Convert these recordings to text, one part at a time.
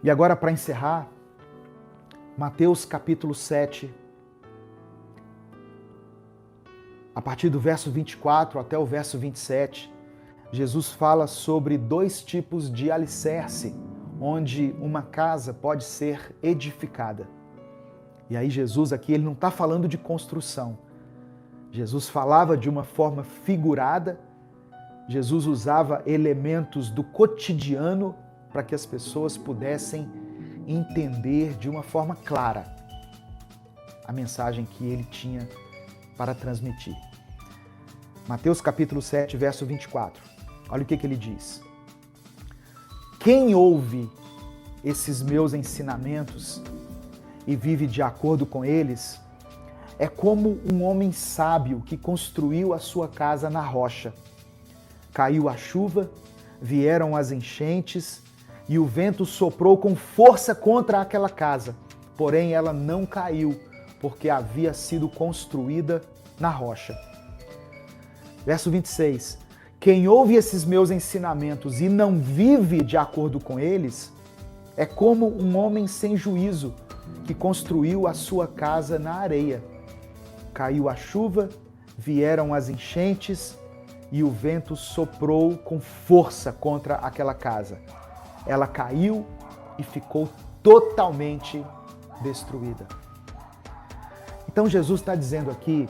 E agora, para encerrar, Mateus capítulo 7, a partir do verso 24 até o verso 27, Jesus fala sobre dois tipos de alicerce onde uma casa pode ser edificada. E aí Jesus aqui, ele não está falando de construção. Jesus falava de uma forma figurada, Jesus usava elementos do cotidiano para que as pessoas pudessem entender de uma forma clara a mensagem que ele tinha para transmitir. Mateus capítulo 7, verso 24. Olha o que ele diz. Quem ouve esses meus ensinamentos e vive de acordo com eles, é como um homem sábio que construiu a sua casa na rocha. Caiu a chuva, vieram as enchentes e o vento soprou com força contra aquela casa. Porém, ela não caiu, porque havia sido construída na rocha. Verso 26. Quem ouve esses meus ensinamentos e não vive de acordo com eles, é como um homem sem juízo que construiu a sua casa na areia. Caiu a chuva, vieram as enchentes e o vento soprou com força contra aquela casa. Ela caiu e ficou totalmente destruída. Então Jesus está dizendo aqui,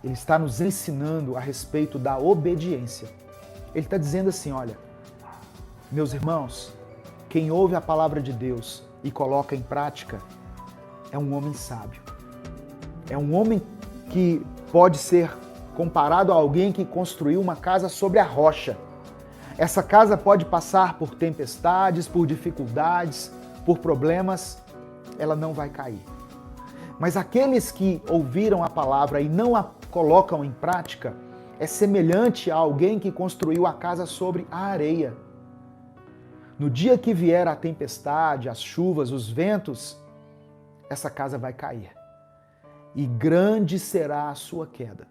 ele está nos ensinando a respeito da obediência. Ele está dizendo assim, olha, meus irmãos, quem ouve a palavra de Deus e coloca em prática é um homem sábio. É um homem que pode ser comparado a alguém que construiu uma casa sobre a rocha. Essa casa pode passar por tempestades, por dificuldades, por problemas, ela não vai cair. Mas aqueles que ouviram a palavra e não a colocam em prática, é semelhante a alguém que construiu a casa sobre a areia. No dia que vier a tempestade, as chuvas, os ventos, essa casa vai cair. E grande será a sua queda.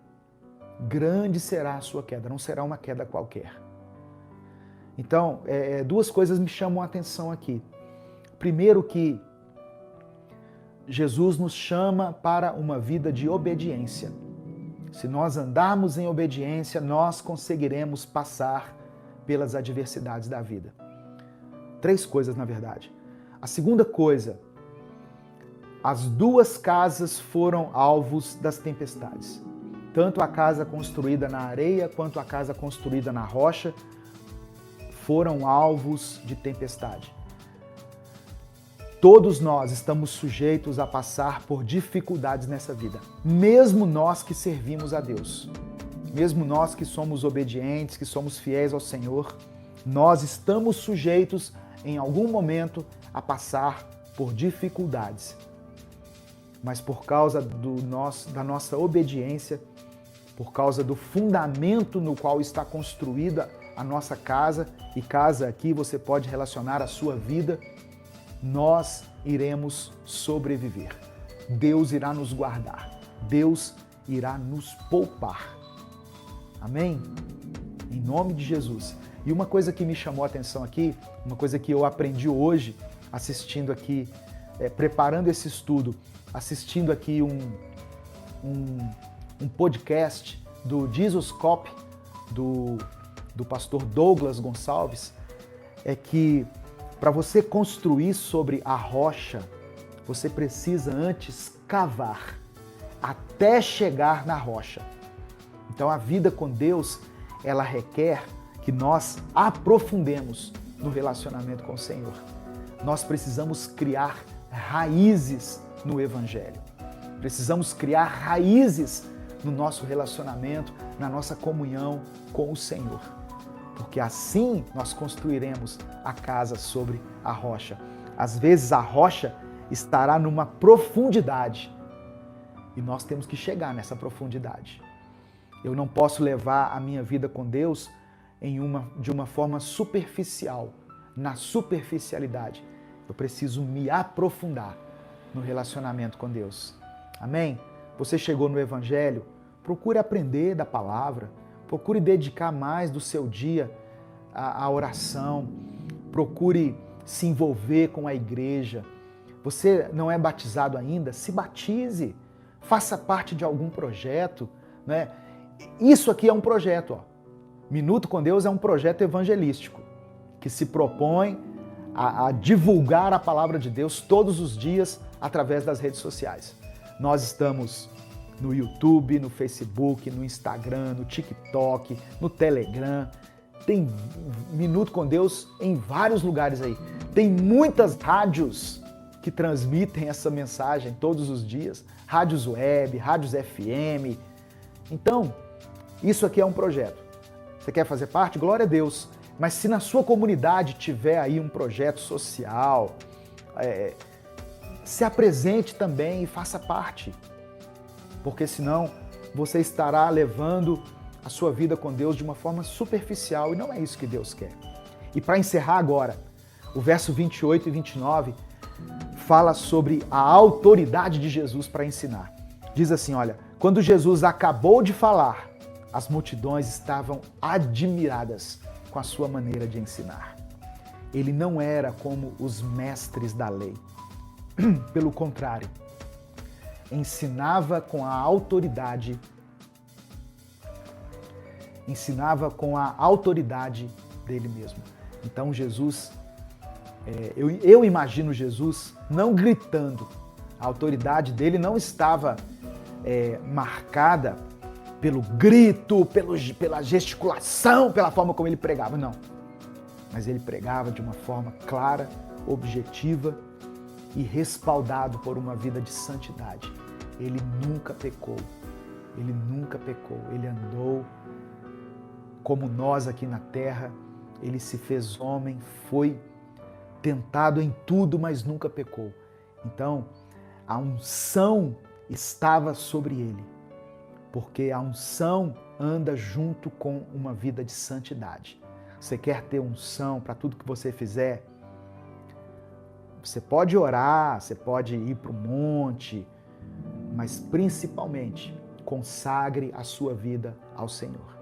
Grande será a sua queda, não será uma queda qualquer. Então, duas coisas me chamam a atenção aqui. Primeiro que Jesus nos chama para uma vida de obediência. Se nós andarmos em obediência, nós conseguiremos passar pelas adversidades da vida. Três coisas, na verdade. A segunda coisa, as duas casas foram alvos das tempestades. Tanto a casa construída na areia quanto a casa construída na rocha foram alvos de tempestade. Todos nós estamos sujeitos a passar por dificuldades nessa vida. Mesmo nós que servimos a Deus. Mesmo nós que somos obedientes, que somos fiéis ao Senhor, nós estamos sujeitos em algum momento a passar por dificuldades. Mas por causa da nossa obediência, por causa do fundamento no qual está construída a nossa casa, e casa aqui você pode relacionar a sua vida, nós iremos sobreviver. Deus irá nos guardar. Deus irá nos poupar. Amém? Em nome de Jesus. E uma coisa que me chamou a atenção aqui, uma coisa que eu aprendi hoje, assistindo aqui, preparando esse estudo, assistindo aqui um podcast do Jesus Cop, do pastor Douglas Gonçalves, é que para você construir sobre a rocha, você precisa antes cavar até chegar na rocha. Então a vida com Deus, ela requer que nós aprofundemos no relacionamento com o Senhor. Nós precisamos criar raízes no Evangelho. Precisamos criar raízes no nosso relacionamento, na nossa comunhão com o Senhor. Porque assim nós construiremos a casa sobre a rocha. Às vezes a rocha estará numa profundidade e nós temos que chegar nessa profundidade. Eu não posso levar a minha vida com Deus de uma forma superficial, na superficialidade. Eu preciso me aprofundar no relacionamento com Deus. Amém? Você chegou no Evangelho, procure aprender da palavra, procure dedicar mais do seu dia à oração, procure se envolver com a igreja. Você não é batizado ainda? Se batize. Faça parte de algum projeto, né? Isso aqui é um projeto, ó. Minuto com Deus é um projeto evangelístico que se propõe a divulgar a palavra de Deus todos os dias através das redes sociais. Nós estamos no YouTube, no Facebook, no Instagram, no TikTok, no Telegram. Tem Minuto com Deus em vários lugares aí. Tem muitas rádios que transmitem essa mensagem todos os dias. Rádios web, rádios FM. Então, isso aqui é um projeto. Você quer fazer parte? Glória a Deus. Mas se na sua comunidade tiver aí um projeto social, se apresente também e faça parte. Porque senão você estará levando a sua vida com Deus de uma forma superficial e não é isso que Deus quer. E para encerrar agora, o verso 28 e 29 fala sobre a autoridade de Jesus para ensinar. Diz assim, olha, quando Jesus acabou de falar, as multidões estavam admiradas com a sua maneira de ensinar. Ele não era como os mestres da lei. Pelo contrário, ensinava com a autoridade dele mesmo. Então Jesus, eu imagino Jesus não gritando. A autoridade dele não estava marcada pelo grito, pela gesticulação, pela forma como ele pregava, não. Mas ele pregava de uma forma clara, objetiva e respaldado por uma vida de santidade. Ele nunca pecou, ele andou como nós aqui na terra, ele se fez homem, foi tentado em tudo, mas nunca pecou. Então, a unção estava sobre ele, porque a unção anda junto com uma vida de santidade. Você quer ter unção para tudo que você fizer? Você pode orar, você pode ir para o monte, mas principalmente consagre a sua vida ao Senhor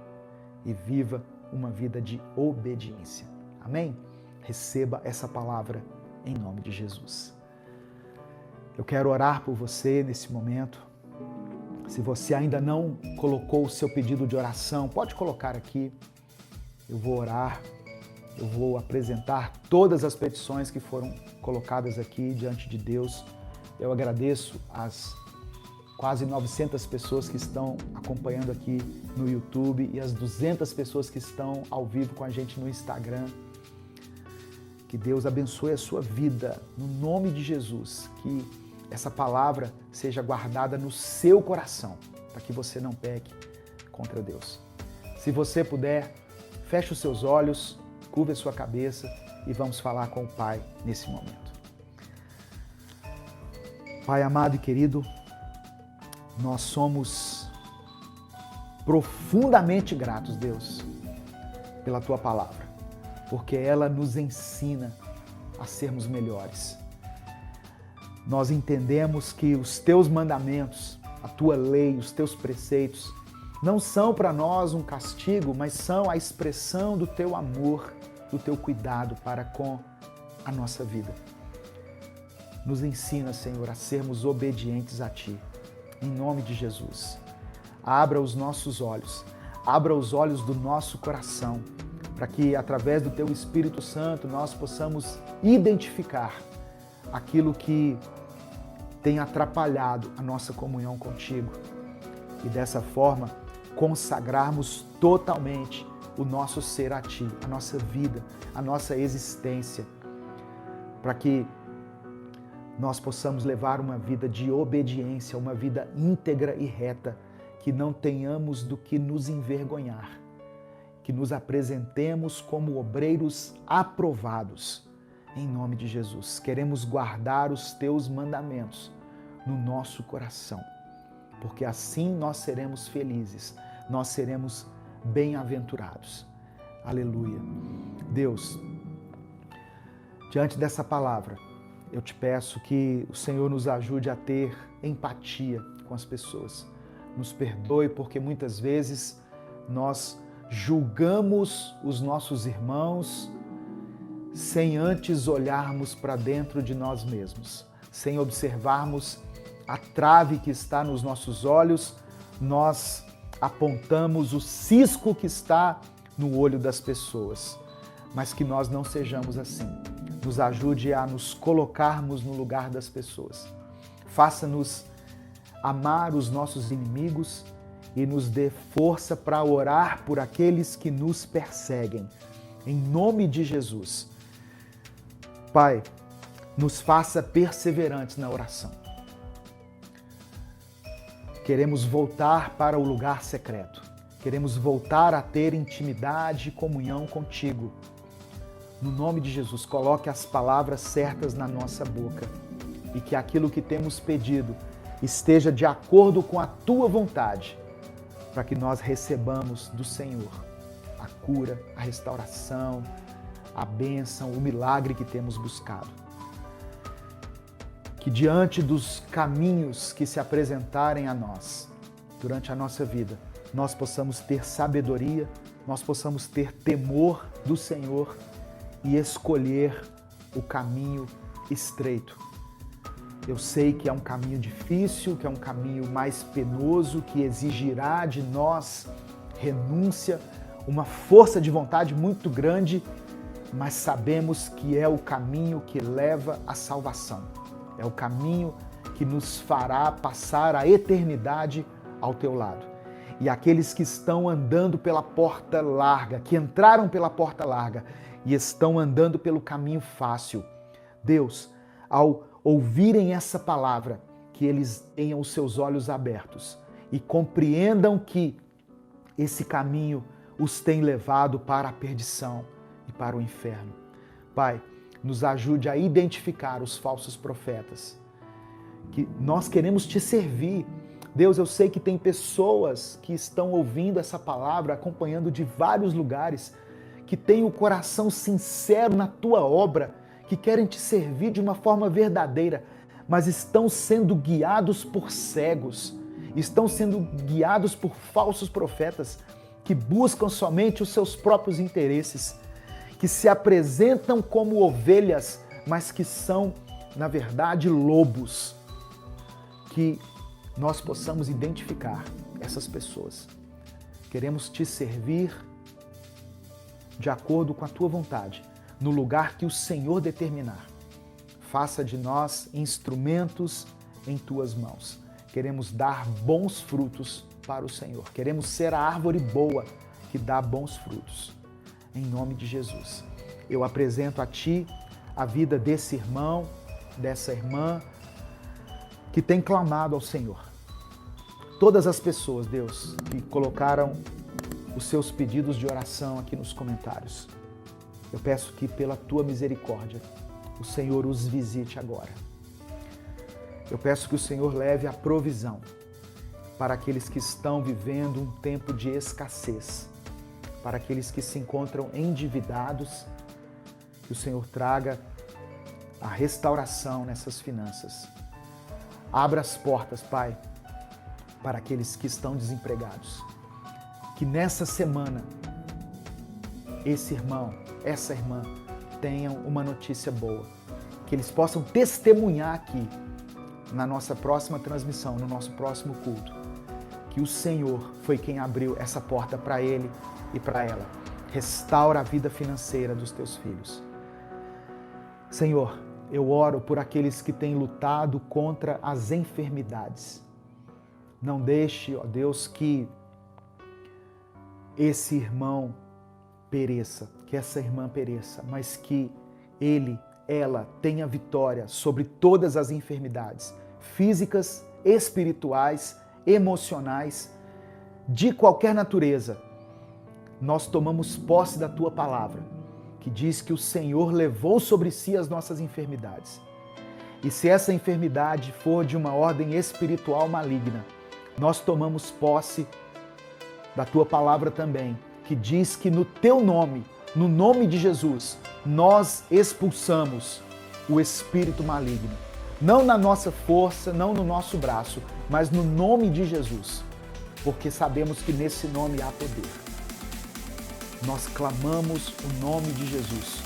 e viva uma vida de obediência. Amém? Receba essa palavra em nome de Jesus. Eu quero orar por você nesse momento. Se você ainda não colocou o seu pedido de oração, pode colocar aqui. Eu vou orar, eu vou apresentar todas as petições que foram colocadas aqui diante de Deus. Eu agradeço as quase 900 pessoas que estão acompanhando aqui no YouTube e as 200 pessoas que estão ao vivo com a gente no Instagram. Que Deus abençoe a sua vida, no nome de Jesus. Que essa palavra seja guardada no seu coração, para que você não peque contra Deus. Se você puder, feche os seus olhos, curva a sua cabeça e vamos falar com o Pai nesse momento. Pai amado e querido, nós somos profundamente gratos, Deus, pela Tua palavra, porque ela nos ensina a sermos melhores. Nós entendemos que os Teus mandamentos, a Tua lei, os Teus preceitos, não são para nós um castigo, mas são a expressão do Teu amor, do Teu cuidado para com a nossa vida. Nos ensina, Senhor, a sermos obedientes a Ti. Em nome de Jesus. Abra os nossos olhos, abra os olhos do nosso coração, para que através do Teu Espírito Santo nós possamos identificar aquilo que tem atrapalhado a nossa comunhão contigo e dessa forma consagrarmos totalmente o nosso ser a Ti, a nossa vida, a nossa existência, para que nós possamos levar uma vida de obediência, uma vida íntegra e reta, que não tenhamos do que nos envergonhar, que nos apresentemos como obreiros aprovados, em nome de Jesus. Queremos guardar os Teus mandamentos no nosso coração, porque assim nós seremos felizes, nós seremos bem-aventurados. Aleluia. Deus, diante dessa palavra, eu te peço que o Senhor nos ajude a ter empatia com as pessoas. Nos perdoe porque muitas vezes nós julgamos os nossos irmãos sem antes olharmos para dentro de nós mesmos, sem observarmos a trave que está nos nossos olhos, nós apontamos o cisco que está no olho das pessoas. Mas que nós não sejamos assim. Nos ajude a nos colocarmos no lugar das pessoas. Faça-nos amar os nossos inimigos e nos dê força para orar por aqueles que nos perseguem. Em nome de Jesus. Pai, nos faça perseverantes na oração. Queremos voltar para o lugar secreto. Queremos voltar a ter intimidade e comunhão contigo. No nome de Jesus, coloque as palavras certas na nossa boca e que aquilo que temos pedido esteja de acordo com a tua vontade, para que nós recebamos do Senhor a cura, a restauração, a bênção, o milagre que temos buscado. Que diante dos caminhos que se apresentarem a nós durante a nossa vida, nós possamos ter sabedoria, nós possamos ter temor do Senhor e escolher o caminho estreito. Eu sei que é um caminho difícil, que é um caminho mais penoso, que exigirá de nós renúncia, uma força de vontade muito grande, mas sabemos que é o caminho que leva à salvação. É o caminho que nos fará passar a eternidade ao teu lado. E aqueles que estão andando pela porta larga, que entraram pela porta larga e estão andando pelo caminho fácil, Deus, ao ouvirem essa palavra, que eles tenham os seus olhos abertos e compreendam que esse caminho os tem levado para a perdição e para o inferno. Pai, nos ajude a identificar os falsos profetas, que nós queremos te servir. Deus, eu sei que tem pessoas que estão ouvindo essa palavra, acompanhando de vários lugares, que têm o coração sincero na tua obra, que querem te servir de uma forma verdadeira, mas estão sendo guiados por cegos, estão sendo guiados por falsos profetas que buscam somente os seus próprios interesses, que se apresentam como ovelhas, mas que são, na verdade, lobos. Que nós possamos identificar essas pessoas. Queremos te servir de acordo com a tua vontade, no lugar que o Senhor determinar. Faça de nós instrumentos em tuas mãos. Queremos dar bons frutos para o Senhor. Queremos ser a árvore boa que dá bons frutos. Em nome de Jesus. Eu apresento a ti a vida desse irmão, dessa irmã, que tem clamado ao Senhor. Todas as pessoas, Deus, que colocaram os seus pedidos de oração aqui nos comentários. Eu peço que pela tua misericórdia, o Senhor os visite agora. Eu peço que o Senhor leve a provisão para aqueles que estão vivendo um tempo de escassez, para aqueles que se encontram endividados, que o Senhor traga a restauração nessas finanças. Abra as portas, Pai, para aqueles que estão desempregados. Que nessa semana, esse irmão, essa irmã, tenham uma notícia boa. Que eles possam testemunhar aqui, na nossa próxima transmissão, no nosso próximo culto, que o Senhor foi quem abriu essa porta para ele e para ela. Restaura a vida financeira dos teus filhos. Senhor, eu oro por aqueles que têm lutado contra as enfermidades. Não deixe, ó Deus, que esse irmão pereça, que essa irmã pereça, mas que ela tenha vitória sobre todas as enfermidades físicas, espirituais, emocionais, de qualquer natureza. Nós tomamos posse da tua palavra, que diz que o Senhor levou sobre si as nossas enfermidades. E se essa enfermidade for de uma ordem espiritual maligna, nós tomamos posse da tua palavra também, que diz que no teu nome, no nome de Jesus, nós expulsamos o espírito maligno. Não na nossa força, não no nosso braço, mas no nome de Jesus, porque sabemos que nesse nome há poder. Nós clamamos o nome de Jesus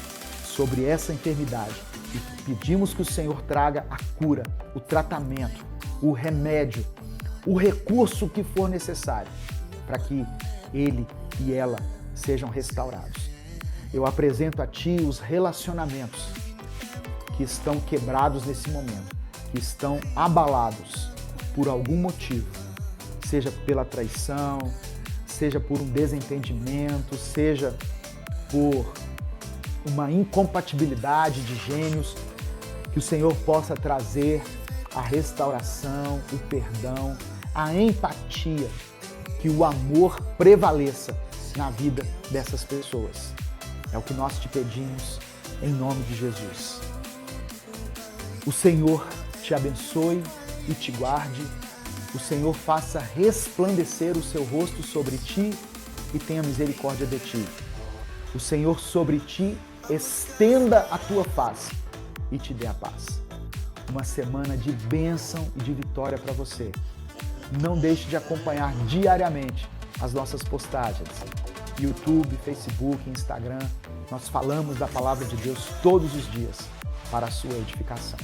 sobre essa enfermidade e pedimos que o Senhor traga a cura, o tratamento, o remédio, o recurso que for necessário para que ele e ela sejam restaurados. Eu apresento a Ti os relacionamentos que estão quebrados nesse momento, que estão abalados por algum motivo, seja pela traição, seja por um desentendimento, seja por uma incompatibilidade de gênios, que o Senhor possa trazer a restauração, o perdão, a empatia, que o amor prevaleça na vida dessas pessoas. É o que nós te pedimos em nome de Jesus. O Senhor te abençoe e te guarde. O Senhor faça resplandecer o seu rosto sobre ti e tenha misericórdia de ti. O Senhor sobre ti estenda a tua face e te dê a paz. Uma semana de bênção e de vitória para você. Não deixe de acompanhar diariamente as nossas postagens. YouTube, Facebook, Instagram. Nós falamos da palavra de Deus todos os dias para a sua edificação.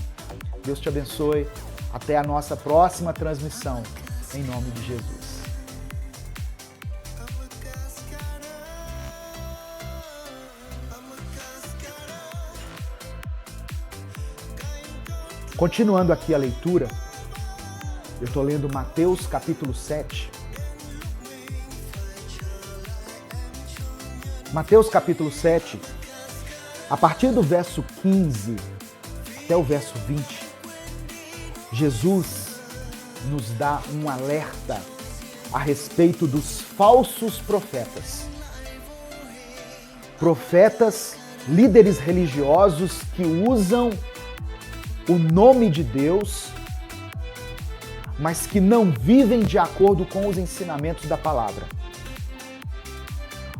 Deus te abençoe. Até a nossa próxima transmissão. Em nome de Jesus. Continuando aqui a leitura, eu estou lendo Mateus capítulo 7. Mateus capítulo 7, a partir do verso 15 até o verso 20, Jesus nos dá um alerta a respeito dos falsos profetas. Profetas, líderes religiosos que usam o nome de Deus, mas que não vivem de acordo com os ensinamentos da palavra.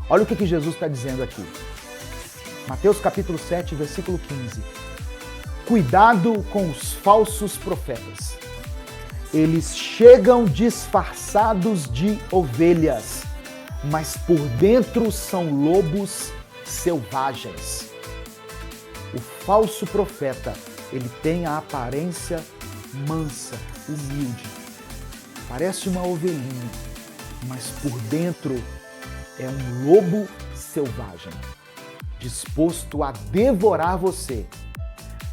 Olha o que Jesus está dizendo aqui. Mateus capítulo 7, versículo 15. Cuidado com os falsos profetas. Eles chegam disfarçados de ovelhas, mas por dentro são lobos selvagens. O falso profeta, ele tem a aparência mansa, humilde. Parece uma ovelhinha, mas por dentro é um lobo selvagem, disposto a devorar você,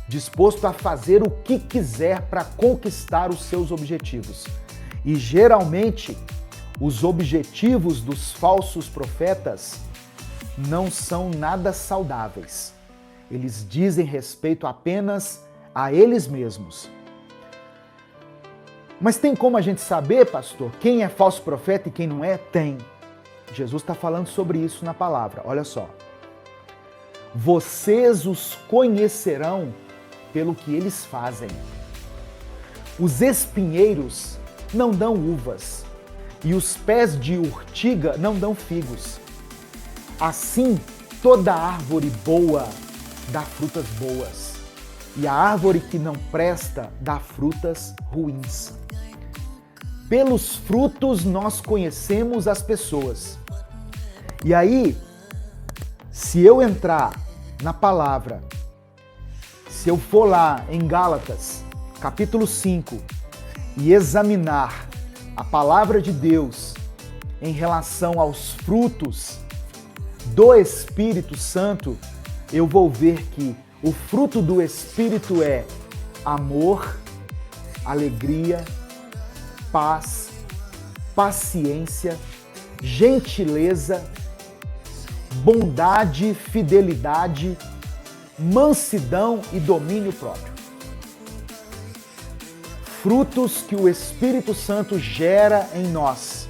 disposto a fazer o que quiser para conquistar os seus objetivos. E geralmente, os objetivos dos falsos profetas não são nada saudáveis. Eles dizem respeito apenas a eles mesmos. Mas tem como a gente saber, pastor, quem é falso profeta e quem não é? Tem. Jesus está falando sobre isso na palavra. Olha só. Vocês os conhecerão pelo que eles fazem. Os espinheiros não dão uvas, e os pés de urtiga não dão figos. Assim, toda árvore boa dá frutas boas, e a árvore que não presta dá frutas ruins. Pelos frutos nós conhecemos as pessoas. E aí, se eu entrar na palavra, se eu for lá em Gálatas, capítulo 5, e examinar a palavra de Deus em relação aos frutos do Espírito Santo, eu vou ver que o fruto do Espírito é amor, alegria, paz, paciência, gentileza, bondade, fidelidade, mansidão e domínio próprio. Frutos que o Espírito Santo gera em nós.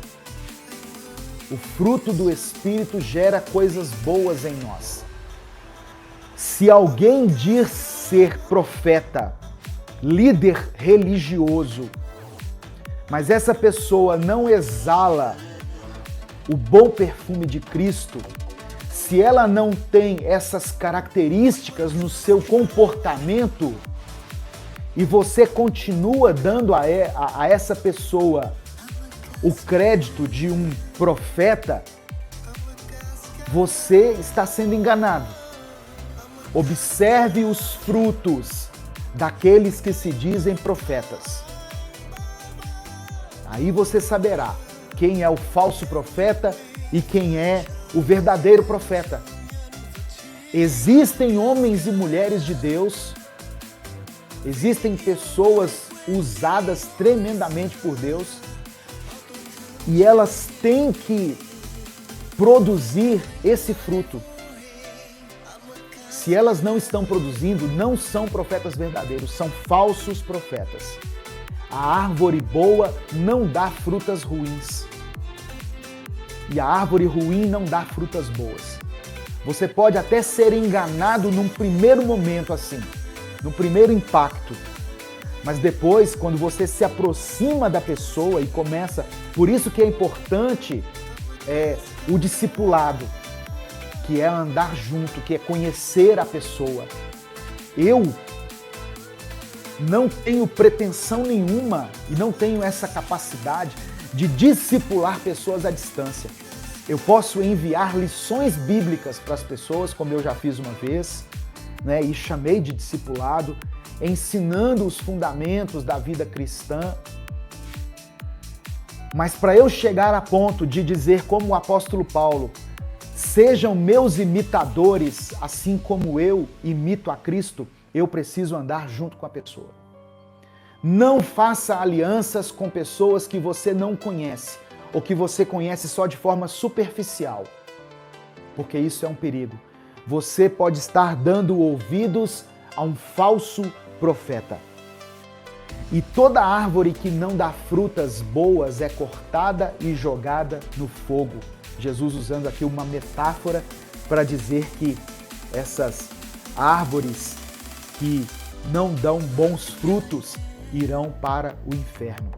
O fruto do Espírito gera coisas boas em nós. Se alguém diz ser profeta, líder religioso, mas essa pessoa não exala o bom perfume de Cristo, se ela não tem essas características no seu comportamento e você continua dando a essa pessoa o crédito de um profeta, você está sendo enganado. Observe os frutos daqueles que se dizem profetas. Aí você saberá quem é o falso profeta e quem é o verdadeiro profeta. Existem homens e mulheres de Deus, existem pessoas usadas tremendamente por Deus e elas têm que produzir esse fruto. Se elas não estão produzindo, não são profetas verdadeiros, são falsos profetas. A árvore boa não dá frutas ruins. E a árvore ruim não dá frutas boas. Você pode até ser enganado num primeiro momento assim, no primeiro impacto. Mas depois, quando você se aproxima da pessoa e começa... Por isso que é importante o discipulado, que é andar junto, que é conhecer a pessoa. Eu não tenho pretensão nenhuma e não tenho essa capacidade de discipular pessoas à distância. Eu posso enviar lições bíblicas para as pessoas, como eu já fiz uma vez, né, e chamei de discipulado, ensinando os fundamentos da vida cristã. Mas para eu chegar a ponto de dizer como o apóstolo Paulo, sejam meus imitadores, assim como eu imito a Cristo, eu preciso andar junto com a pessoa. Não faça alianças com pessoas que você não conhece, ou que você conhece só de forma superficial, porque isso é um perigo. Você pode estar dando ouvidos a um falso profeta. E toda árvore que não dá frutas boas é cortada e jogada no fogo. Jesus usando aqui uma metáfora para dizer que essas árvores que não dão bons frutos irão para o inferno.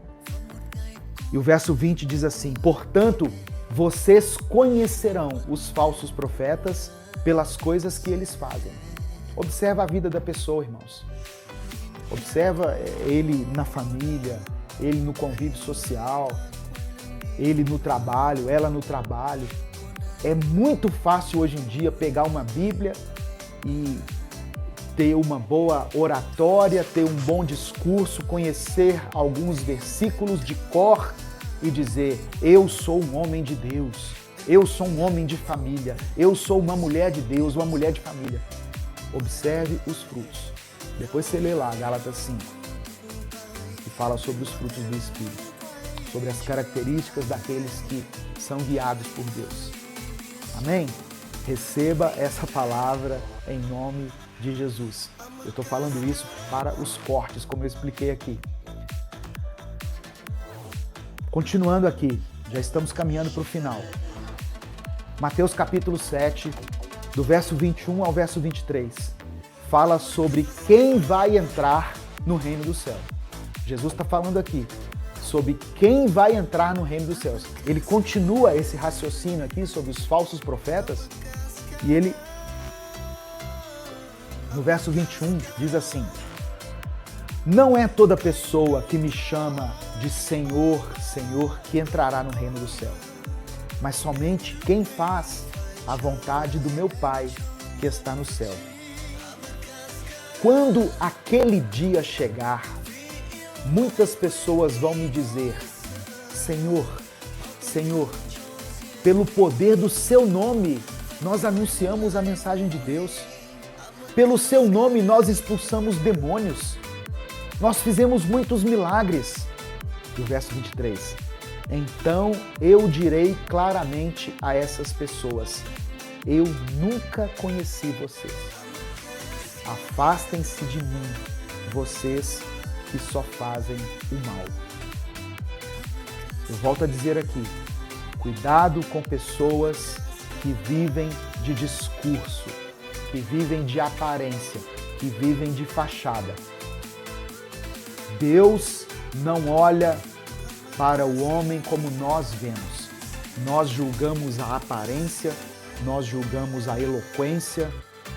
E o verso 20 diz assim: portanto, vocês conhecerão os falsos profetas pelas coisas que eles fazem. Observa a vida da pessoa, irmãos. Observa ele na família, ele no convívio social, ele no trabalho, ela no trabalho. É muito fácil hoje em dia pegar uma Bíblia e ter uma boa oratória, ter um bom discurso, conhecer alguns versículos de cor e dizer: eu sou um homem de Deus, eu sou um homem de família, eu sou uma mulher de Deus, uma mulher de família. Observe os frutos. Depois você lê lá, Gálatas 5, que fala sobre os frutos do Espírito, sobre as características daqueles que são guiados por Deus. Amém? Receba essa palavra em nome de Jesus. Eu estou falando isso para os cortes, como eu expliquei aqui. Continuando aqui, já estamos caminhando para o final. Mateus capítulo 7, do verso 21 ao verso 23, fala sobre quem vai entrar no reino dos céus. Jesus está falando aqui sobre quem vai entrar no reino dos céus. Ele continua esse raciocínio aqui sobre os falsos profetas e ele, no verso 21, diz assim: não é toda pessoa que me chama de Senhor, Senhor, que entrará no reino do céu, mas somente quem faz a vontade do meu Pai que está no céu. Quando aquele dia chegar, muitas pessoas vão me dizer: Senhor, Senhor, pelo poder do seu nome, nós anunciamos a mensagem de Deus. Pelo seu nome, nós expulsamos demônios. Nós fizemos muitos milagres. E o verso 23. Então eu direi claramente a essas pessoas: eu nunca conheci vocês. Afastem-se de mim, vocês que só fazem o mal. Eu volto a dizer aqui: cuidado com pessoas que vivem de discurso, que vivem de aparência, que vivem de fachada. Deus não olha para o homem como nós vemos. Nós julgamos a aparência, nós julgamos a eloquência,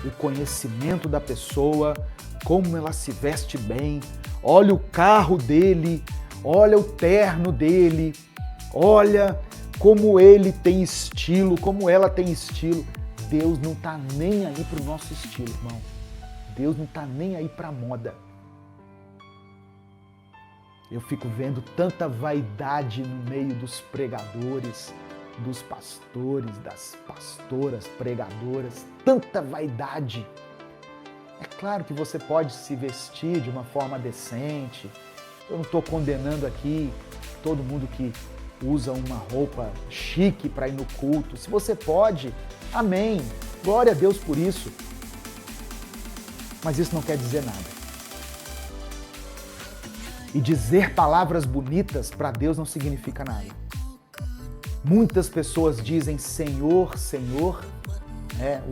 o conhecimento da pessoa, como ela se veste bem, olha o carro dele, olha o terno dele, olha como ele tem estilo, como ela tem estilo. Deus não está nem aí para o nosso estilo, irmão. Deus não está nem aí para a moda. Eu fico vendo tanta vaidade no meio dos pregadores, dos pastores, das pastoras, pregadoras, tanta vaidade. É claro que você pode se vestir de uma forma decente. Eu não estou condenando aqui todo mundo que usa uma roupa chique para ir no culto. Se você pode, amém. Glória a Deus por isso. Mas isso não quer dizer nada. E dizer palavras bonitas para Deus não significa nada. Muitas pessoas dizem Senhor, Senhor,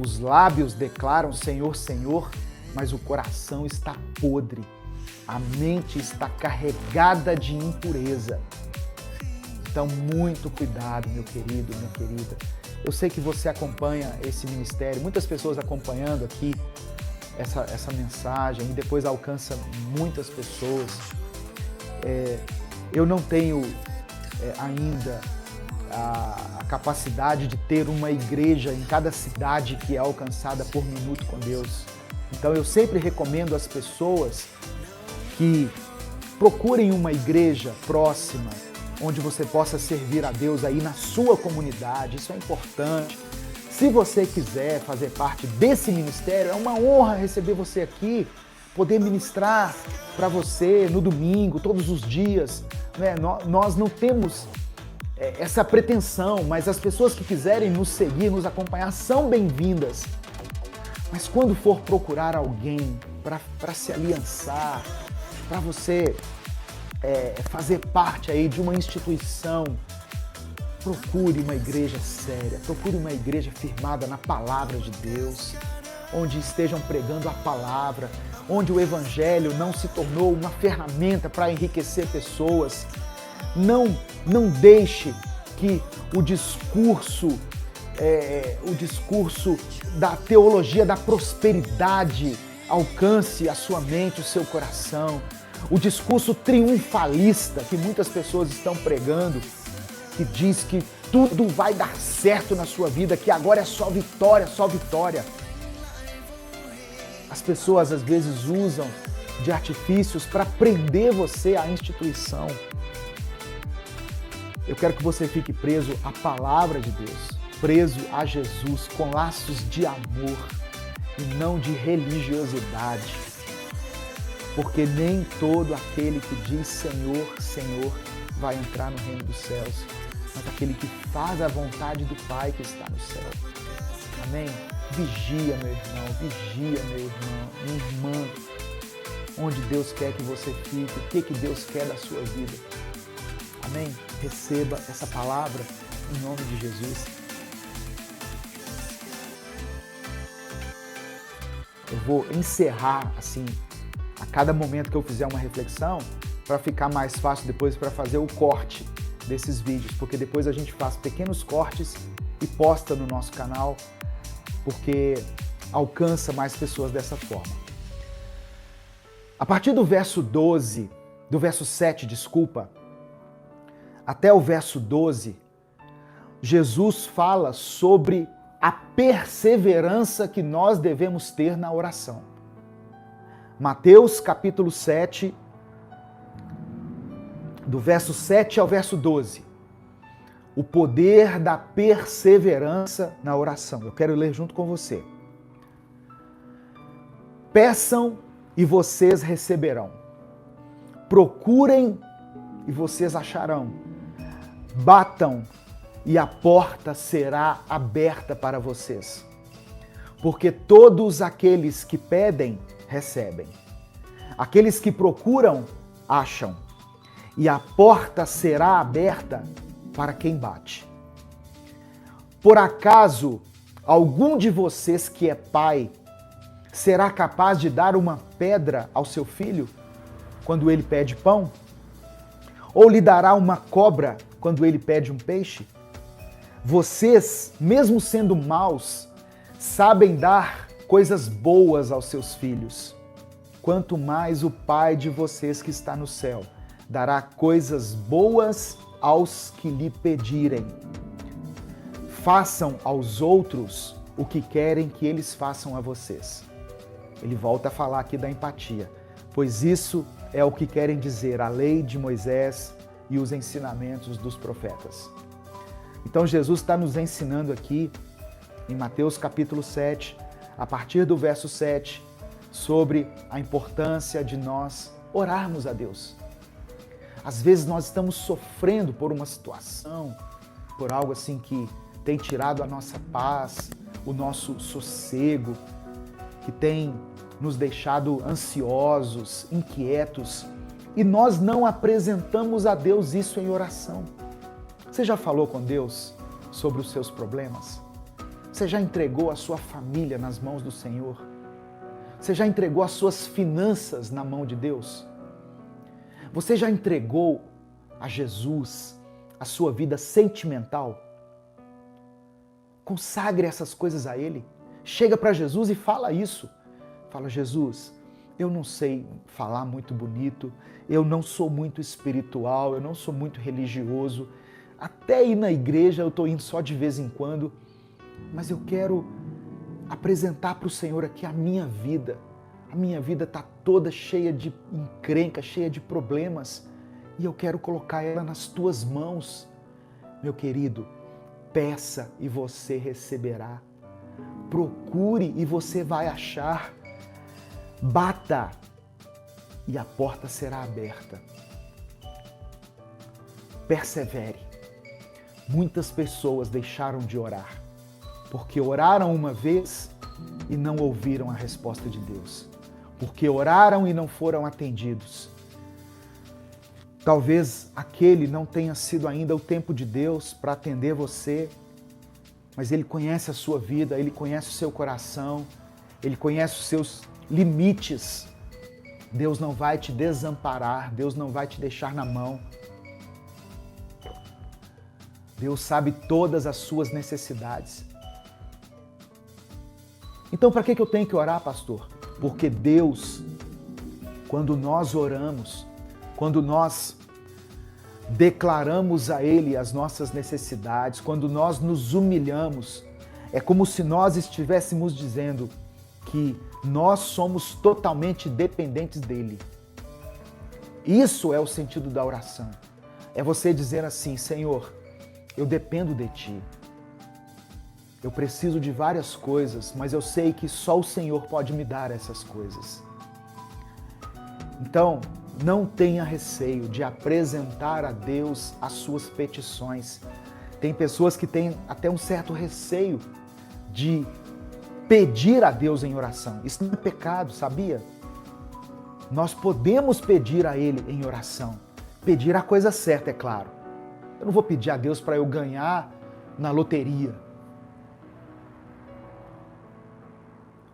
os lábios declaram Senhor, Senhor, mas o coração está podre, a mente está carregada de impureza. Então, muito cuidado, meu querido, minha querida. Eu sei que você acompanha esse ministério, muitas pessoas acompanhando aqui essa mensagem e depois alcança muitas pessoas. Eu não tenho ainda a capacidade de ter uma igreja em cada cidade que é alcançada por minuto com Deus. Então eu sempre recomendo às pessoas que procurem uma igreja próxima, onde você possa servir a Deus aí na sua comunidade. Isso é importante. Se você quiser fazer parte desse ministério, é uma honra receber você aqui, poder ministrar para você no domingo, todos os dias. Nós não temos essa pretensão, mas as pessoas que quiserem nos seguir, nos acompanhar, são bem-vindas. Mas quando for procurar alguém para se aliançar, para você fazer parte aí de uma instituição, procure uma igreja séria, procure uma igreja firmada na palavra de Deus, onde estejam pregando a palavra, onde o evangelho não se tornou uma ferramenta para enriquecer pessoas. Não deixe que o discurso da teologia da prosperidade alcance a sua mente, o seu coração. O discurso triunfalista que muitas pessoas estão pregando, que diz que tudo vai dar certo na sua vida, que agora é só vitória, só vitória. As pessoas às vezes usam de artifícios para prender você à instituição. Eu quero que você fique preso à palavra de Deus, preso a Jesus, com laços de amor e não de religiosidade. Porque nem todo aquele que diz Senhor, Senhor vai entrar no reino dos céus, mas aquele que faz a vontade do Pai que está no céu. Amém? Vigia, meu irmão, vigia, meu irmão, minha irmã, onde Deus quer que você fique, o que Deus quer da sua vida. Amém? Receba essa palavra em nome de Jesus. Eu vou encerrar assim, a cada momento que eu fizer uma reflexão, para ficar mais fácil depois para fazer o corte desses vídeos, porque depois a gente faz pequenos cortes e posta no nosso canal, porque alcança mais pessoas dessa forma. A partir do verso 7, até o verso 12, Jesus fala sobre a perseverança que nós devemos ter na oração. Mateus capítulo 7, do verso 7 ao verso 12. O poder da perseverança na oração. Eu quero ler junto com você. Peçam e vocês receberão. Procurem e vocês acharão. Batam e a porta será aberta para vocês. Porque todos aqueles que pedem, recebem. Aqueles que procuram, acham. E a porta será aberta para quem bate. Por acaso, algum de vocês que é pai, será capaz de dar uma pedra ao seu filho quando ele pede pão? Ou lhe dará uma cobra quando ele pede um peixe? Vocês, mesmo sendo maus, sabem dar coisas boas aos seus filhos. Quanto mais o Pai de vocês que está no céu dará coisas boas aos que lhe pedirem. Façam aos outros o que querem que eles façam a vocês. Ele volta a falar aqui da empatia, pois isso é o que querem dizer a lei de Moisés e os ensinamentos dos profetas. Então Jesus está nos ensinando aqui, em Mateus capítulo 7, a partir do verso 7, sobre a importância de nós orarmos a Deus. Às vezes nós estamos sofrendo por uma situação, por algo assim que tem tirado a nossa paz, o nosso sossego, que tem nos deixado ansiosos, inquietos, e nós não apresentamos a Deus isso em oração. Você já falou com Deus sobre os seus problemas? Você já entregou a sua família nas mãos do Senhor? Você já entregou as suas finanças na mão de Deus? Você já entregou a Jesus a sua vida sentimental? Consagre essas coisas a Ele. Chega para Jesus e fala isso. Fala, Jesus, eu não sei falar muito bonito, eu não sou muito espiritual, eu não sou muito religioso, até ir na igreja eu estou indo só de vez em quando, mas eu quero apresentar para o Senhor aqui a minha vida. A minha vida está toda cheia de encrenca, cheia de problemas, e eu quero colocar ela nas tuas mãos. Meu querido, peça e você receberá. Procure e você vai achar. Bata e a porta será aberta. Persevere. Muitas pessoas deixaram de orar, porque oraram uma vez e não ouviram a resposta de Deus. Porque oraram e não foram atendidos. Talvez aquele não tenha sido ainda o tempo de Deus para atender você, mas Ele conhece a sua vida, Ele conhece o seu coração, Ele conhece os seus limites. Deus não vai te desamparar, Deus não vai te deixar na mão. Deus sabe todas as suas necessidades. Então, para que eu tenho que orar, pastor? Porque Deus, quando nós oramos, quando nós declaramos a Ele as nossas necessidades, quando nós nos humilhamos, é como se nós estivéssemos dizendo que nós somos totalmente dependentes dEle. Isso é o sentido da oração. É você dizer assim, Senhor, eu dependo de Ti. Eu preciso de várias coisas, mas eu sei que só o Senhor pode me dar essas coisas. Então, não tenha receio de apresentar a Deus as suas petições. Tem pessoas que têm até um certo receio de pedir a Deus em oração. Isso não é pecado, sabia? Nós podemos pedir a Ele em oração. Pedir a coisa certa, é claro. Eu não vou pedir a Deus para eu ganhar na loteria.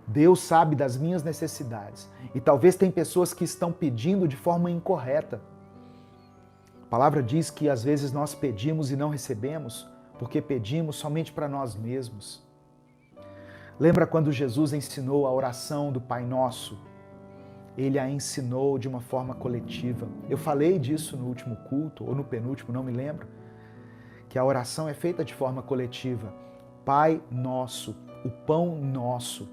Deus sabe das minhas necessidades. E talvez tem pessoas que estão pedindo de forma incorreta. A palavra diz que às vezes nós pedimos e não recebemos porque pedimos somente para nós mesmos. Lembra quando Jesus ensinou a oração do Pai Nosso? Ele a ensinou de uma forma coletiva. Eu falei disso no último culto, ou no penúltimo, não me lembro, que a oração é feita de forma coletiva. Pai Nosso, o pão nosso.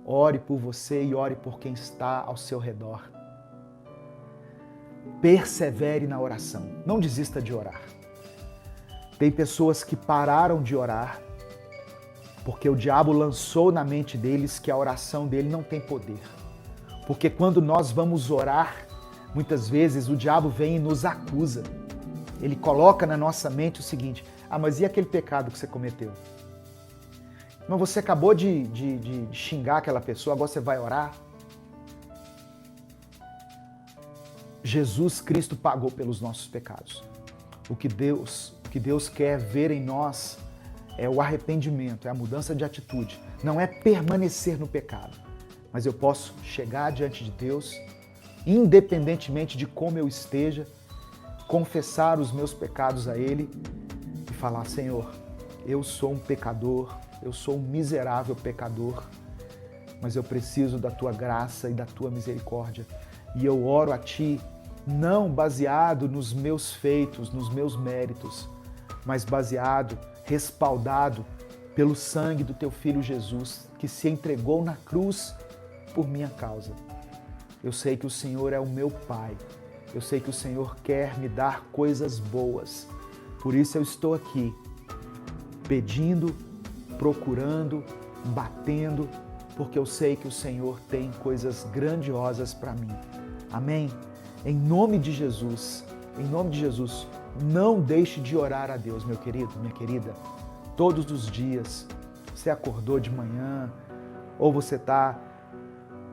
Ore por você e ore por quem está ao seu redor. Persevere na oração. Não desista de orar. Tem pessoas que pararam de orar porque o diabo lançou na mente deles que a oração dele não tem poder. Porque quando nós vamos orar, muitas vezes o diabo vem e nos acusa. Ele coloca na nossa mente o seguinte, mas e aquele pecado que você cometeu? Mas você acabou de xingar aquela pessoa, agora você vai orar? Jesus Cristo pagou pelos nossos pecados. O que Deus quer ver em nós é o arrependimento, é a mudança de atitude. Não é permanecer no pecado, mas eu posso chegar diante de Deus, independentemente de como eu esteja, confessar os meus pecados a Ele e falar, Senhor, eu sou um pecador, eu sou um miserável pecador, mas eu preciso da Tua graça e da Tua misericórdia. E eu oro a Ti, não baseado nos meus feitos, nos meus méritos, mas baseado, respaldado pelo sangue do teu Filho Jesus, que se entregou na cruz por minha causa. Eu sei que o Senhor é o meu Pai. Eu sei que o Senhor quer me dar coisas boas. Por isso eu estou aqui, pedindo, procurando, batendo, porque eu sei que o Senhor tem coisas grandiosas para mim. Amém? Em nome de Jesus, não deixe de orar a Deus, meu querido, minha querida. Todos os dias, você acordou de manhã, ou você está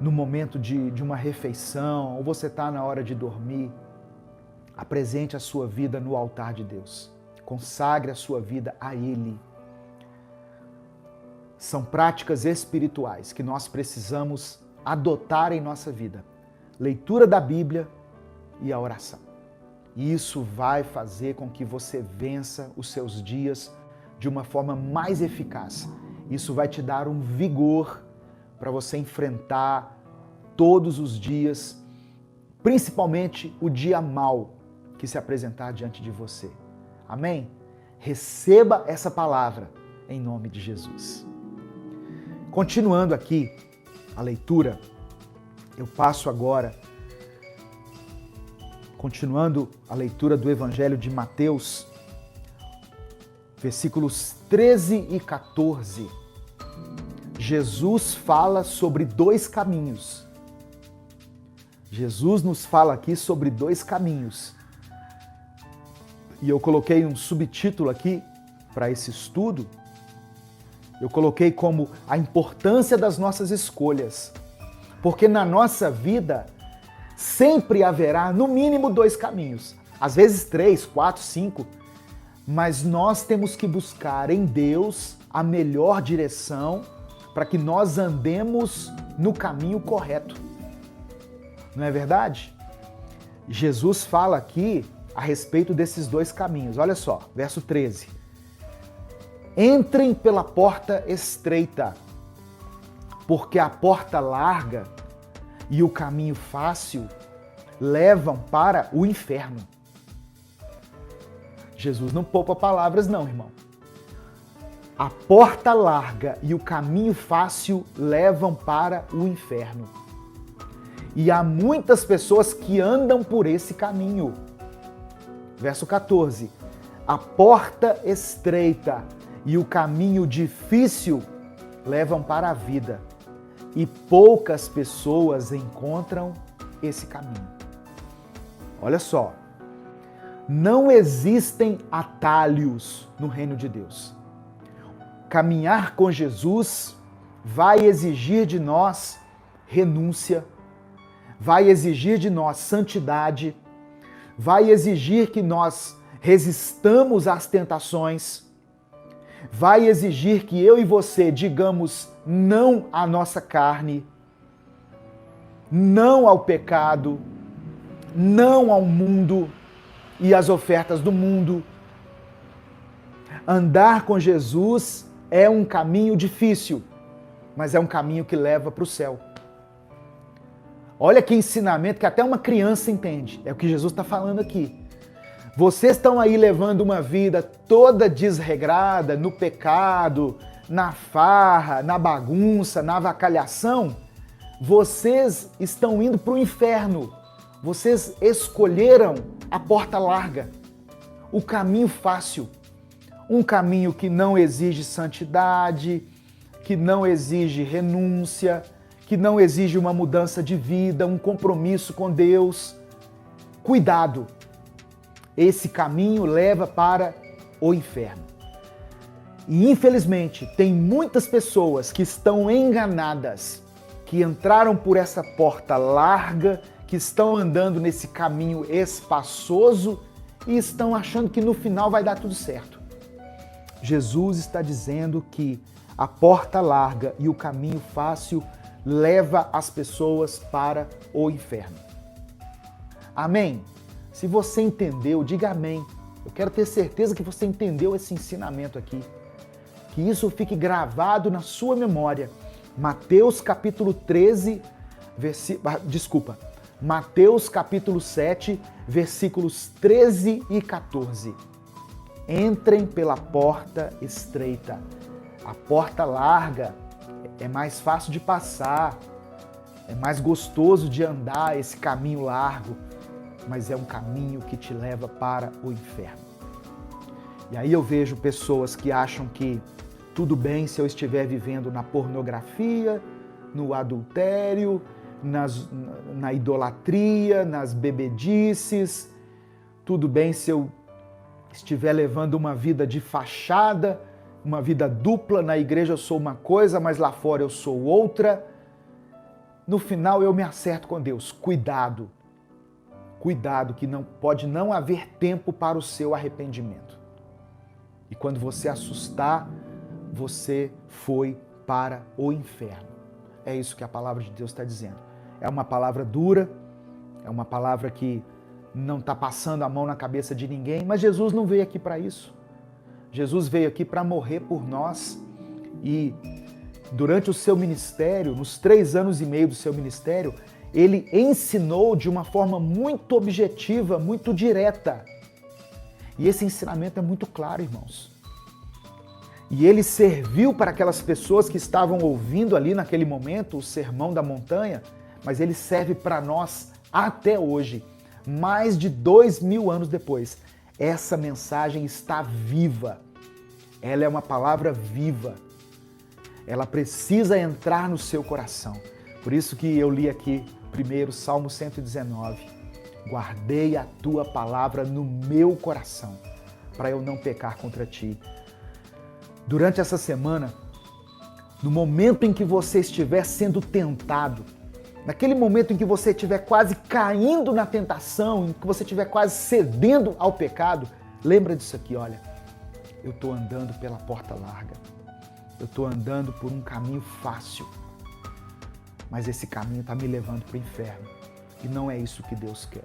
no momento de uma refeição, ou você está na hora de dormir, apresente a sua vida no altar de Deus. Consagre a sua vida a Ele. São práticas espirituais que nós precisamos adotar em nossa vida. Leitura da Bíblia e a oração. E isso vai fazer com que você vença os seus dias de uma forma mais eficaz. Isso vai te dar um vigor para você enfrentar todos os dias, principalmente o dia mau que se apresentar diante de você. Amém? Receba essa palavra em nome de Jesus. Continuando aqui a leitura, eu passo agora, continuando a leitura do Evangelho de Mateus, versículos 13 e 14. Jesus fala sobre dois caminhos. Jesus nos fala aqui sobre dois caminhos. E eu coloquei um subtítulo aqui para esse estudo. Eu coloquei como a importância das nossas escolhas. Porque na nossa vida sempre haverá no mínimo dois caminhos. Às vezes 3, 4, 5. Mas nós temos que buscar em Deus a melhor direção para que nós andemos no caminho correto. Não é verdade? Jesus fala aqui a respeito desses dois caminhos. Olha só, verso 13. Entrem pela porta estreita, porque a porta larga e o caminho fácil levam para o inferno. Jesus não poupa palavras não, irmão. A porta larga e o caminho fácil levam para o inferno. E há muitas pessoas que andam por esse caminho. Verso 14. A porta estreita e o caminho difícil levam para a vida. E poucas pessoas encontram esse caminho. Olha só. Não existem atalhos no reino de Deus. Caminhar com Jesus vai exigir de nós renúncia, vai exigir de nós santidade, vai exigir que nós resistamos às tentações, vai exigir que eu e você digamos não à nossa carne, não ao pecado, não ao mundo e às ofertas do mundo. Andar com Jesus é um caminho difícil, mas é um caminho que leva para o céu. Olha que ensinamento que até uma criança entende. É o que Jesus está falando aqui. Vocês estão aí levando uma vida toda desregrada, no pecado, na farra, na bagunça, na avacalhação. Vocês estão indo para o inferno. Vocês escolheram a porta larga, o caminho fácil. Um caminho que não exige santidade, que não exige renúncia, que não exige uma mudança de vida, um compromisso com Deus. Cuidado! Esse caminho leva para o inferno. E infelizmente tem muitas pessoas que estão enganadas, que entraram por essa porta larga, que estão andando nesse caminho espaçoso e estão achando que no final vai dar tudo certo. Jesus está dizendo que a porta larga e o caminho fácil leva as pessoas para o inferno. Amém? Se você entendeu, diga amém. Eu quero ter certeza que você entendeu esse ensinamento aqui. Que isso fique gravado na sua memória. Mateus capítulo 13, Mateus capítulo 7, versículos 13 e 14. Entrem pela porta estreita. A porta larga é mais fácil de passar, é mais gostoso de andar esse caminho largo, mas é um caminho que te leva para o inferno. E aí eu vejo pessoas que acham que tudo bem se eu estiver vivendo na pornografia, no adultério, na idolatria, nas bebedices, tudo bem se eu estiver levando uma vida de fachada, uma vida dupla, na igreja eu sou uma coisa, mas lá fora eu sou outra. No final eu me acerto com Deus. Cuidado, cuidado que pode não haver tempo para o seu arrependimento. E quando você assustar, você foi para o inferno. É isso que a palavra de Deus está dizendo. É uma palavra dura, é uma palavra que não está passando a mão na cabeça de ninguém, mas Jesus não veio aqui para isso. Jesus veio aqui para morrer por nós e durante o seu ministério, nos 3 anos e meio do seu ministério, ele ensinou de uma forma muito objetiva, muito direta. E esse ensinamento é muito claro, irmãos. E ele serviu para aquelas pessoas que estavam ouvindo ali naquele momento o Sermão da Montanha, mas ele serve para nós até hoje, mais de 2000 anos depois. Essa mensagem está viva. Ela é uma palavra viva. Ela precisa entrar no seu coração. Por isso que eu li aqui primeiro Salmo 119. Guardei a tua palavra no meu coração, para eu não pecar contra ti. Durante essa semana, no momento em que você estiver sendo tentado, naquele momento em que você estiver quase caindo na tentação, em que você estiver quase cedendo ao pecado, lembra disso aqui, olha. Eu estou andando pela porta larga. Eu estou andando por um caminho fácil. Mas esse caminho está me levando para o inferno. E não é isso que Deus quer.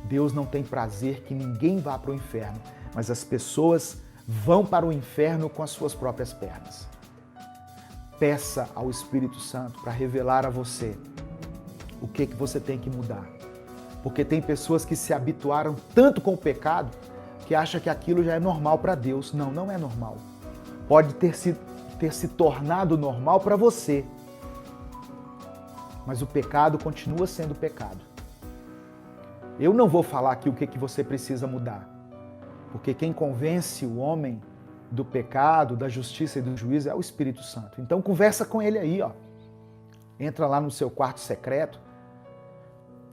Deus não tem prazer que ninguém vá para o inferno, mas as pessoas vão para o inferno com as suas próprias pernas. Peça ao Espírito Santo para revelar a você o que você tem que mudar. Porque tem pessoas que se habituaram tanto com o pecado que acham que aquilo já é normal para Deus. Não, não é normal. Pode ter se tornado normal para você, mas o pecado continua sendo pecado. Eu não vou falar aqui o que você precisa mudar, porque quem convence o homem do pecado, da justiça e do juízo é o Espírito Santo. Então conversa com ele aí, ó. Entra lá no seu quarto secreto.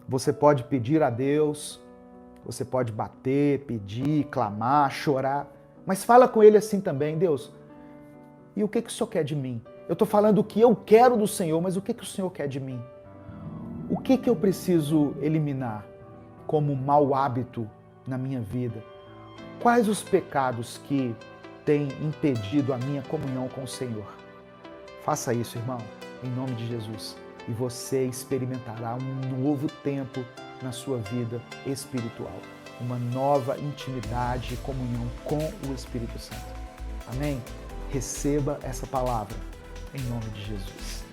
Você pode pedir a Deus, você pode bater, pedir, clamar, chorar, mas fala com ele assim também: Deus, e o que o Senhor quer de mim? Eu estou falando o que eu quero do Senhor, mas o que o Senhor quer de mim? O que eu preciso eliminar como mau hábito na minha vida? Quais os pecados que têm impedido a minha comunhão com o Senhor? Faça isso, irmão, em nome de Jesus, e você experimentará um novo tempo na sua vida espiritual, uma nova intimidade e comunhão com o Espírito Santo. Amém? Receba essa palavra em nome de Jesus.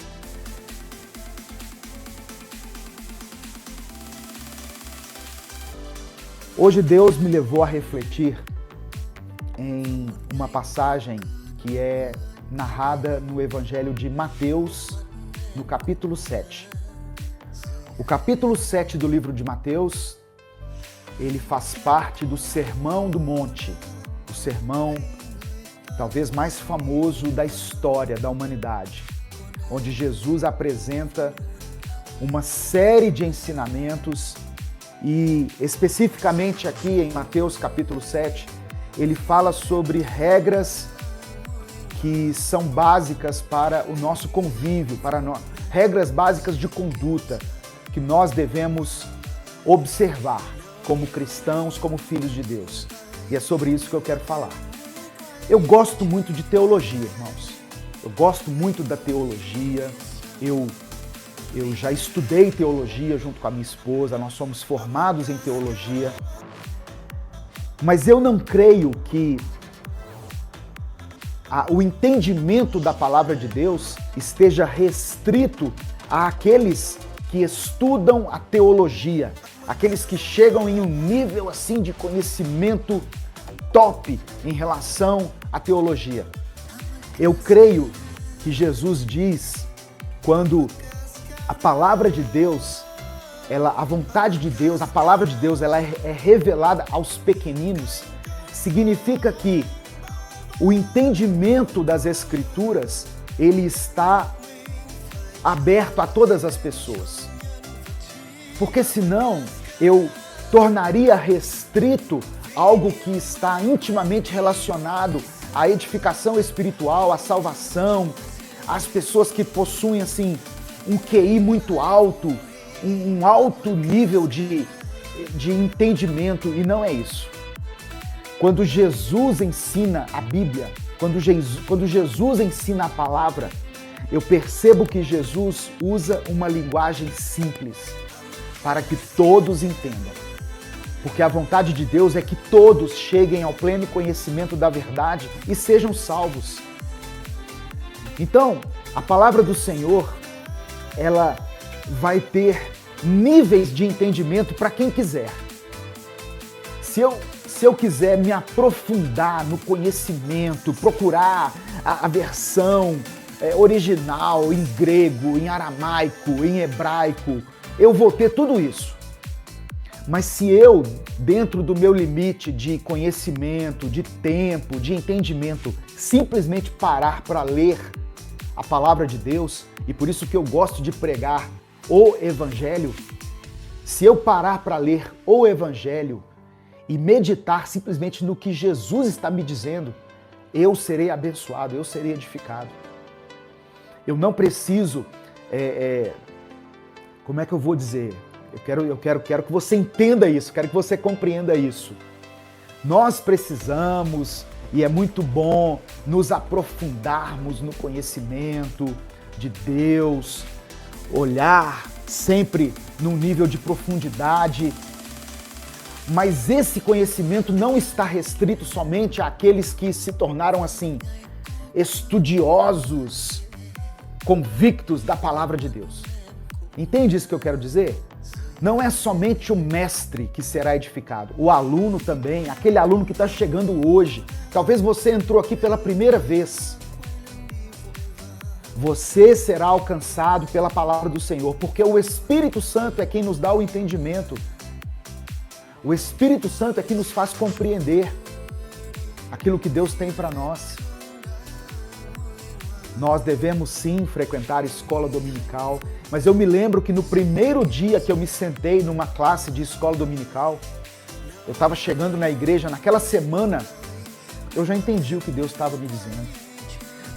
Hoje Deus me levou a refletir em uma passagem que é narrada no Evangelho de Mateus, no capítulo 7. O capítulo 7 do livro de Mateus, ele faz parte do Sermão do Monte, o sermão talvez mais famoso da história da humanidade, onde Jesus apresenta uma série de ensinamentos e, especificamente aqui em Mateus capítulo 7, ele fala sobre regras que são básicas para o nosso convívio, regras básicas de conduta que nós devemos observar como cristãos, como filhos de Deus. E é sobre isso que eu quero falar. Eu gosto muito de teologia, irmãos. Eu gosto muito da teologia. Eu já estudei teologia junto com a minha esposa, nós somos formados em teologia. Mas eu não creio que o entendimento da palavra de Deus esteja restrito àqueles que estudam a teologia, aqueles que chegam em um nível assim de conhecimento top em relação à teologia. Eu creio que Jesus diz, quando a palavra de Deus, a vontade de Deus, a palavra de Deus, ela é revelada aos pequeninos, significa que o entendimento das Escrituras, ele está aberto a todas as pessoas. Porque senão eu tornaria restrito algo que está intimamente relacionado à edificação espiritual, à salvação, às pessoas que possuem assim um QI muito alto, um alto nível de entendimento, e não é isso. Quando Jesus ensina a Bíblia, quando Jesus ensina a palavra, eu percebo que Jesus usa uma linguagem simples para que todos entendam. Porque a vontade de Deus é que todos cheguem ao pleno conhecimento da verdade e sejam salvos. Então, a palavra do Senhor, ela vai ter níveis de entendimento para quem quiser. Se eu quiser me aprofundar no conhecimento, procurar a versão original em grego, em aramaico, em hebraico, eu vou ter tudo isso. Mas se eu, dentro do meu limite de conhecimento, de tempo, de entendimento, simplesmente parar para ler a palavra de Deus, e por isso que eu gosto de pregar o Evangelho, se eu parar para ler o Evangelho e meditar simplesmente no que Jesus está me dizendo, eu serei abençoado, eu serei edificado. Eu não preciso, como é que eu vou dizer? Eu quero que você entenda isso, quero que você compreenda isso. Nós precisamos, e é muito bom, nos aprofundarmos no conhecimento de Deus, olhar sempre num nível de profundidade, mas esse conhecimento não está restrito somente àqueles que se tornaram assim, estudiosos, convictos da palavra de Deus. Entende isso que eu quero dizer? Não é somente o mestre que será edificado, o aluno também, aquele aluno que está chegando hoje. Talvez você entrou aqui pela primeira vez. Você será alcançado pela palavra do Senhor, porque o Espírito Santo é quem nos dá o entendimento. O Espírito Santo é quem nos faz compreender aquilo que Deus tem para nós. Nós devemos sim frequentar a escola dominical, mas eu me lembro que no primeiro dia que eu me sentei numa classe de escola dominical, eu estava chegando na igreja, naquela semana, eu já entendi o que Deus estava me dizendo.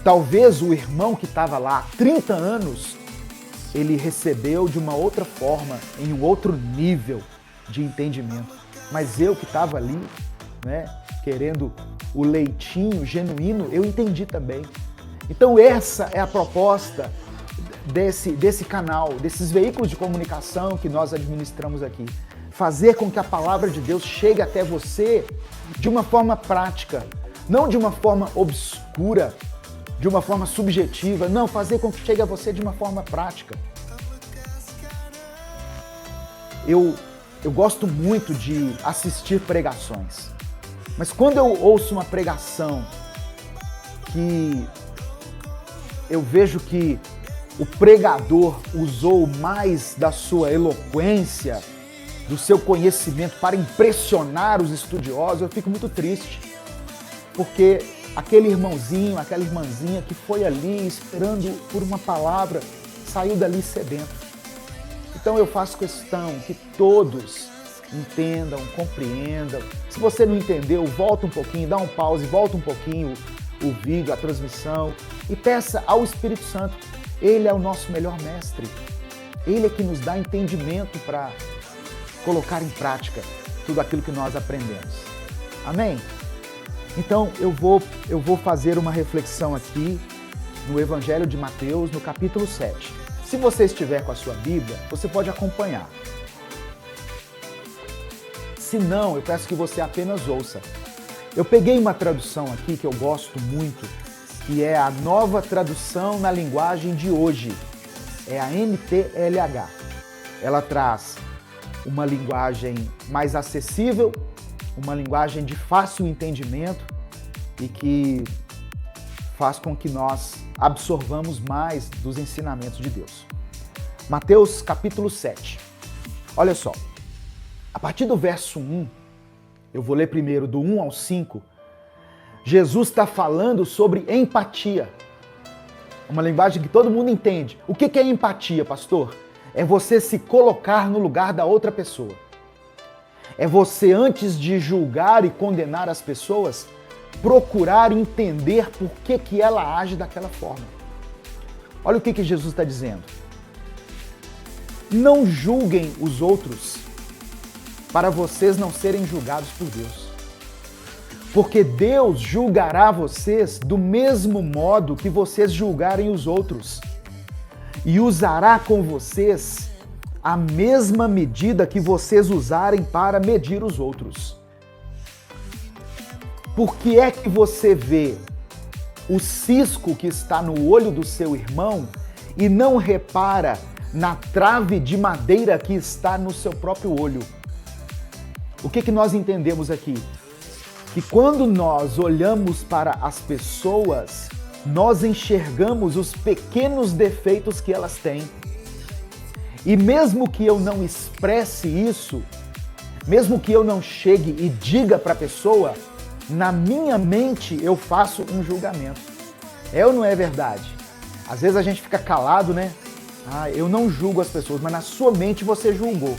Talvez o irmão que estava lá há 30 anos, ele recebeu de uma outra forma, em um outro nível de entendimento. Mas eu que estava ali, querendo o leitinho genuíno, eu entendi também. Então essa é a proposta desse canal, desses veículos de comunicação que nós administramos aqui. Fazer com que a palavra de Deus chegue até você de uma forma prática, não de uma forma obscura, de uma forma subjetiva, não, fazer com que chegue a você de uma forma prática. Eu gosto muito de assistir pregações, mas quando eu ouço uma pregação que eu vejo que o pregador usou mais da sua eloquência, do seu conhecimento para impressionar os estudiosos, eu fico muito triste, porque aquele irmãozinho, aquela irmãzinha que foi ali esperando por uma palavra, saiu dali sedento. Então eu faço questão que todos entendam, compreendam. Se você não entendeu, volta um pouquinho, dá um pause, volta um pouquinho o vídeo, a transmissão e peça ao Espírito Santo. Ele é o nosso melhor mestre. Ele é que nos dá entendimento para colocar em prática tudo aquilo que nós aprendemos. Amém? Então eu vou fazer uma reflexão aqui no Evangelho de Mateus, no capítulo 7. Se você estiver com a sua Bíblia, você pode acompanhar. Se não, eu peço que você apenas ouça. Eu peguei uma tradução aqui que eu gosto muito, que é a Nova Tradução na Linguagem de Hoje. É a NTLH. Ela traz uma linguagem mais acessível, uma linguagem de fácil entendimento e que faz com que nós absorvamos mais dos ensinamentos de Deus. Mateus capítulo 7. Olha só, a partir do verso 1, eu vou ler primeiro do 1 ao 5, Jesus está falando sobre empatia. Uma linguagem que todo mundo entende. O que é empatia, pastor? É você se colocar no lugar da outra pessoa. É você, antes de julgar e condenar as pessoas, procurar entender por que ela age daquela forma. Olha o que Jesus está dizendo. Não julguem os outros para vocês não serem julgados por Deus. Porque Deus julgará vocês do mesmo modo que vocês julgarem os outros. E usará com vocês a mesma medida que vocês usarem para medir os outros. Por que é que você vê o cisco que está no olho do seu irmão e não repara na trave de madeira que está no seu próprio olho? O que nós entendemos aqui? Que quando nós olhamos para as pessoas, nós enxergamos os pequenos defeitos que elas têm. E mesmo que eu não expresse isso, mesmo que eu não chegue e diga para a pessoa, na minha mente eu faço um julgamento. É ou não é verdade? Às vezes a gente fica calado, né? Eu não julgo as pessoas, mas na sua mente você julgou.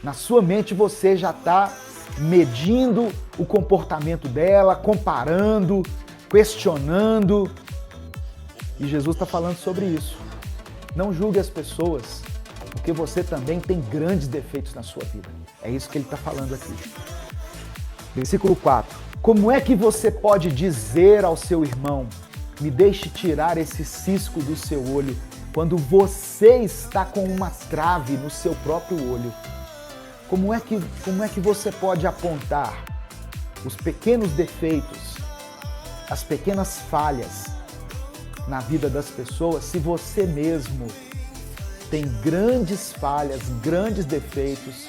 Na sua mente você já está medindo o comportamento dela, comparando, questionando. E Jesus está falando sobre isso. Não julgue as pessoas, porque você também tem grandes defeitos na sua vida. É isso que ele está falando aqui. Versículo 4. Como é que você pode dizer ao seu irmão, me deixe tirar esse cisco do seu olho, quando você está com uma trave no seu próprio olho? Como é que você pode apontar os pequenos defeitos, as pequenas falhas na vida das pessoas se você mesmo tem grandes falhas, grandes defeitos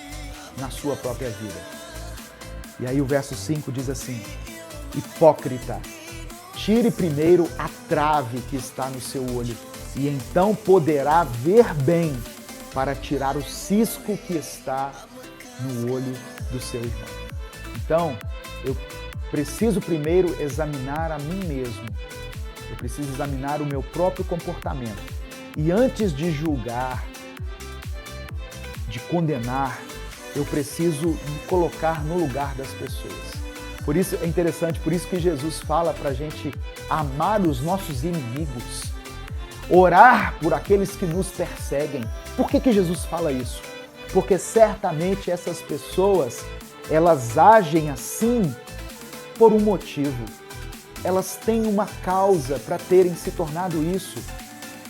na sua própria vida? E aí o verso 5 diz assim: hipócrita, tire primeiro a trave que está no seu olho, e então poderá ver bem para tirar o cisco que está no olho do seu irmão. Então, eu preciso primeiro examinar a mim mesmo. Eu preciso examinar o meu próprio comportamento. E antes de julgar, de condenar, eu preciso me colocar no lugar das pessoas. Por isso é interessante, por isso que Jesus fala para a gente amar os nossos inimigos, orar por aqueles que nos perseguem. Por que Jesus fala isso? Porque certamente essas pessoas, elas agem assim por um motivo. Elas têm uma causa para terem se tornado isso.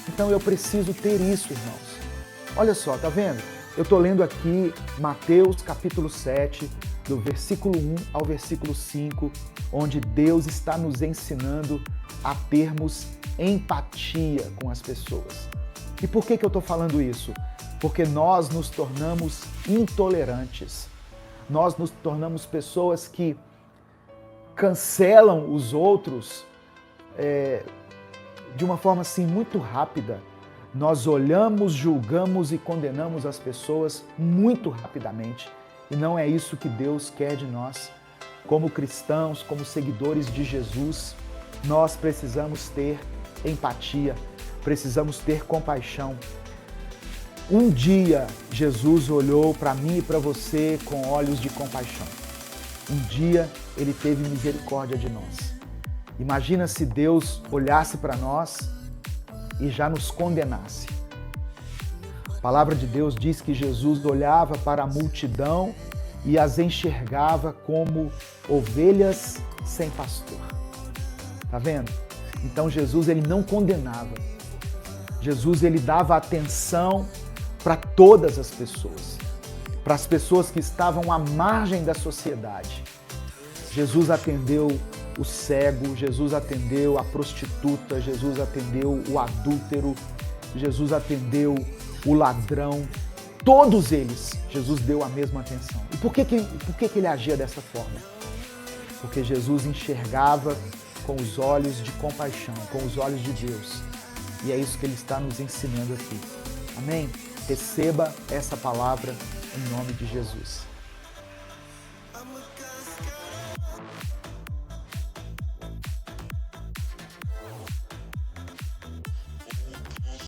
Então eu preciso ter isso, irmãos. Olha só, tá vendo? Eu estou lendo aqui Mateus capítulo 7, do versículo 1 ao versículo 5, onde Deus está nos ensinando a termos empatia com as pessoas. E por que eu estou falando isso? Porque nós nos tornamos intolerantes. Nós nos tornamos pessoas que cancelam os outros de uma forma assim muito rápida. Nós olhamos, julgamos e condenamos as pessoas muito rapidamente. E não é isso que Deus quer de nós. Como cristãos, como seguidores de Jesus, nós precisamos ter empatia, precisamos ter compaixão. Um dia, Jesus olhou para mim e para você com olhos de compaixão. Um dia, Ele teve misericórdia de nós. Imagina se Deus olhasse para nós e já nos condenasse. A palavra de Deus diz que Jesus olhava para a multidão e as enxergava como ovelhas sem pastor. Tá vendo? Então Jesus, ele não condenava. Jesus, ele dava atenção para todas as pessoas, para as pessoas que estavam à margem da sociedade. Jesus atendeu o cego, Jesus atendeu a prostituta, Jesus atendeu o adúltero, Jesus atendeu o ladrão. Todos eles, Jesus deu a mesma atenção. E por que ele agia dessa forma? Porque Jesus enxergava com os olhos de compaixão, com os olhos de Deus. E é isso que Ele está nos ensinando aqui. Amém? Receba essa palavra em nome de Jesus.